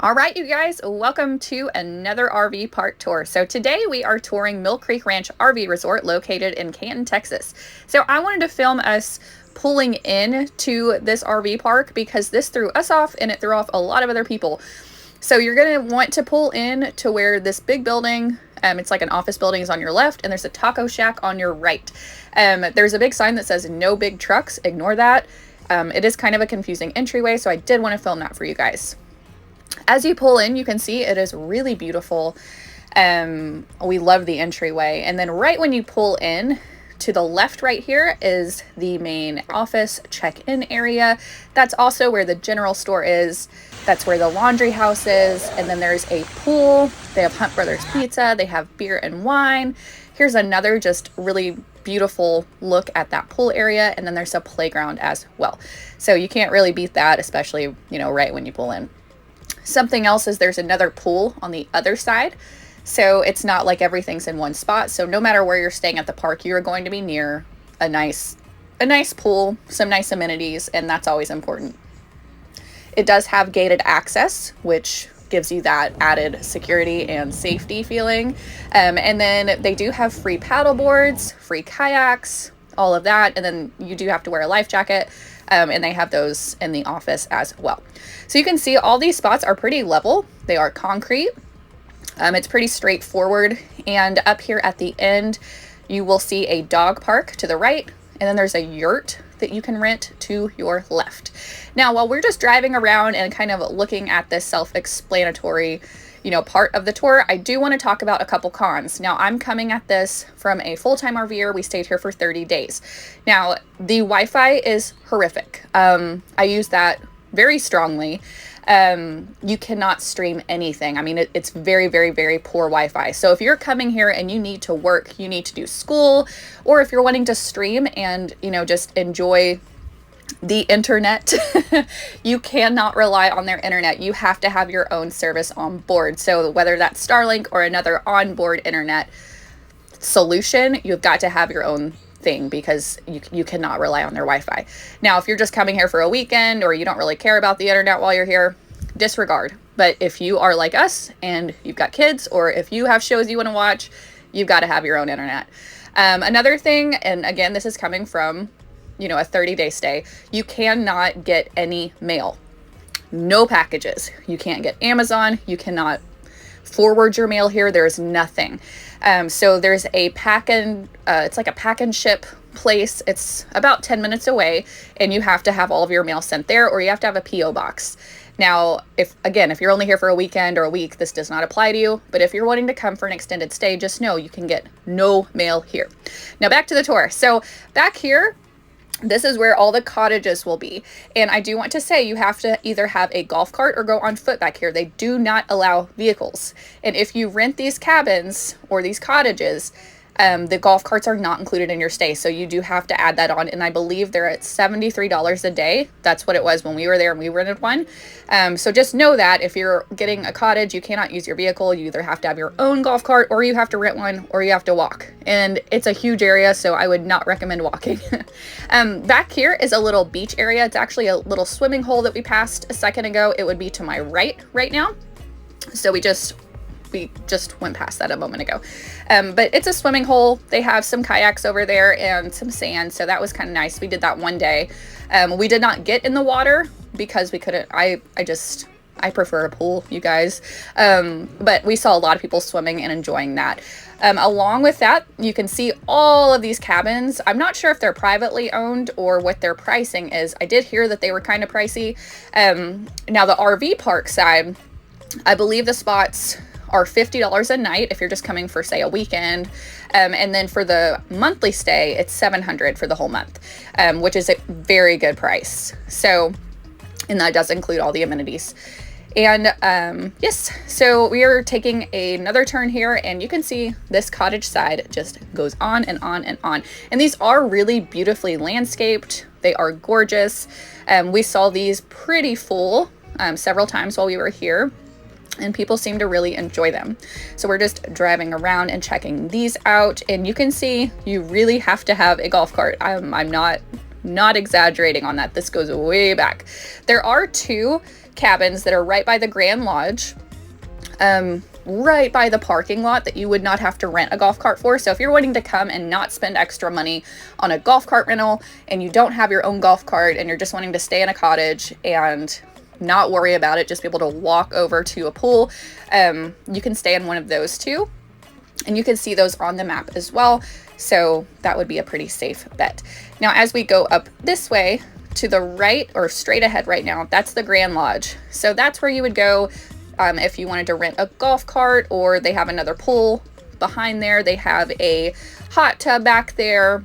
All right, you guys, welcome to another RV park tour. So today we are touring Mill Creek Ranch RV Resort located in Canton, Texas. So I wanted to film us pulling in to this RV park because this threw us off and it threw off a lot of other people. So you're going to want to pull in to where this big building, it's like an office building, is on your left, and there's a taco shack on your right. There's a big sign that says no big trucks. Ignore that. It is kind of a confusing entryway, so I did want to film that for you guys. As you pull in, you can see it is really beautiful. We love the entryway. And then right when you pull in, to the left right here is the main office check-in area. That's also where the general store is. That's where the laundry house is. And then there's a pool. They have Hunt Brothers Pizza. They have beer and wine. Here's another just really beautiful look at that pool area. And then there's a playground as well. So you can't really beat that, especially, right when you pull in. Something else is there's another pool on the other side. So it's not like everything's in one spot. So no matter where you're staying at the park, you're going to be near a nice pool, some nice amenities, and that's always important. It does have gated access, which gives you that added security and safety feeling. And then they do have free paddle boards, free kayaks, all of that. And then you do have to wear a life jacket. And they have those in the office as well. So you can see all these spots are pretty level. They are concrete. It's pretty straightforward. And up here at the end, you will see a dog park to the right. And then there's a yurt that you can rent to your left. Now, while we're just driving around and kind of looking at this self-explanatory, part of the tour, I do want to talk about a couple cons. Now, I'm coming at this from a full-time RVer. We stayed here for 30 days. Now, the Wi-Fi is horrific. I use that very strongly. You cannot stream anything. I mean, it's very, very, very poor Wi-Fi. So if you're coming here and you need to work, you need to do school, or if you're wanting to stream and, just enjoy the internet, you cannot rely on their internet. You have to have your own service on board. So whether that's Starlink or another onboard internet solution, you've got to have your own thing because you cannot rely on their Wi-Fi. Now, if you're just coming here for a weekend or you don't really care about the internet while you're here, disregard. But if you are like us and you've got kids, or if you have shows you want to watch, you've got to have your own internet. Another thing, and again, this is coming from a 30-day stay, you cannot get any mail. No packages. You can't get Amazon. You cannot forward your mail here. There's nothing. So there's a it's like a pack and ship place. It's about 10 minutes away, and you have to have all of your mail sent there, or you have to have a PO box. Now, if you're only here for a weekend or a week, this does not apply to you. But if you're wanting to come for an extended stay, just know you can get no mail here. Now back to the tour. So back here, this is where all the cottages will be. And I do want to say you have to either have a golf cart or go on foot back here. They do not allow vehicles. And if you rent these cabins or these cottages, the golf carts are not included in your stay. So you do have to add that on. And I believe they're at $73 a day. That's what it was when we were there and we rented one. So just know that if you're getting a cottage, you cannot use your vehicle. You either have to have your own golf cart, or you have to rent one, or you have to walk. And it's a huge area, so I would not recommend walking. Back here is a little beach area. It's actually a little swimming hole that we passed a second ago. It would be to my right now. So we just went past that a moment ago. But it's a swimming hole. They have some kayaks over there and some sand. So that was kind of nice. We did that one day. We did not get in the water because we couldn't. I prefer a pool, you guys. But we saw a lot of people swimming and enjoying that. Along with that, you can see all of these cabins. I'm not sure if they're privately owned or what their pricing is. I did hear that they were kind of pricey. Now the RV park side, I believe the spots are $50 a night if you're just coming for, say, a weekend. And then for the monthly stay, it's $700 for the whole month, which is a very good price. So, and that does include all the amenities. And yes, so we are taking another turn here, and you can see this cottage side just goes on and on and on. And these are really beautifully landscaped. They are gorgeous. We saw these pretty full several times while we were here, and people seem to really enjoy them. So we're just driving around and checking these out, and you can see you really have to have a golf cart. I'm not exaggerating on that. This goes way back. There are two cabins that are right by the Grand Lodge, right by the parking lot that you would not have to rent a golf cart for. So if you're wanting to come and not spend extra money on a golf cart rental, and you don't have your own golf cart and you're just wanting to stay in a cottage and not worry about it, just be able to walk over to a pool, you can stay in one of those too. And you can see those on the map as well. So that would be a pretty safe bet. Now, as we go up this way to the right, or straight ahead right now, that's the Grand Lodge. So that's where you would go if you wanted to rent a golf cart, or they have another pool behind there. They have a hot tub back there.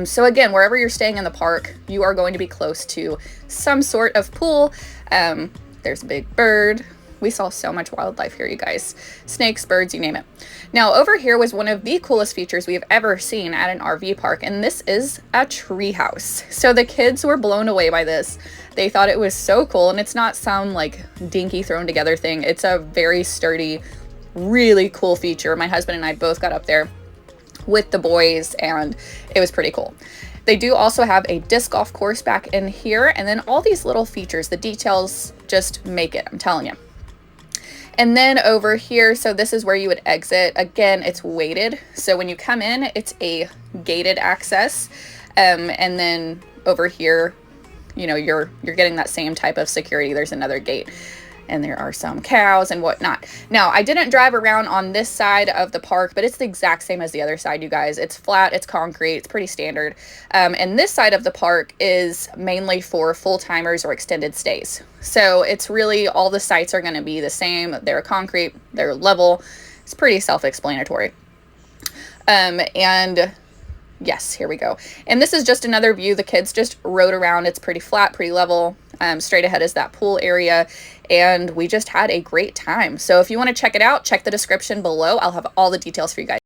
So again, wherever you're staying in the park, you are going to be close to some sort of pool. There's a big bird. We saw so much wildlife here, you guys. Snakes, birds, you name it. Now, over here was one of the coolest features we have ever seen at an RV park, and this is a tree house. So the kids were blown away by this. They thought it was so cool, and it's not some like dinky thrown together thing. It's a very sturdy, really cool feature. My husband and I both got up there with the boys, and it was pretty cool. They do also have a disc golf course back in here, and then all these little features, the details just make it, I'm telling you. And then over here, so this is where you would exit. Again, it's weighted. So when you come in, it's a gated access. And then over here, you know, you're getting that same type of security. There's another gate, and there are some cows and whatnot. Now, I didn't drive around on this side of the park, but it's the exact same as the other side, you guys. It's flat, it's concrete, it's pretty standard. And this side of the park is mainly for full-timers or extended stays. So it's really, all the sites are gonna be the same. They're concrete, they're level. It's pretty self-explanatory. And yes, here we go. And this is just another view. The kids just rode around. It's pretty flat, pretty level. Straight ahead is that pool area, and we just had a great time. So if you want to check it out, check the description below. I'll have all the details for you guys.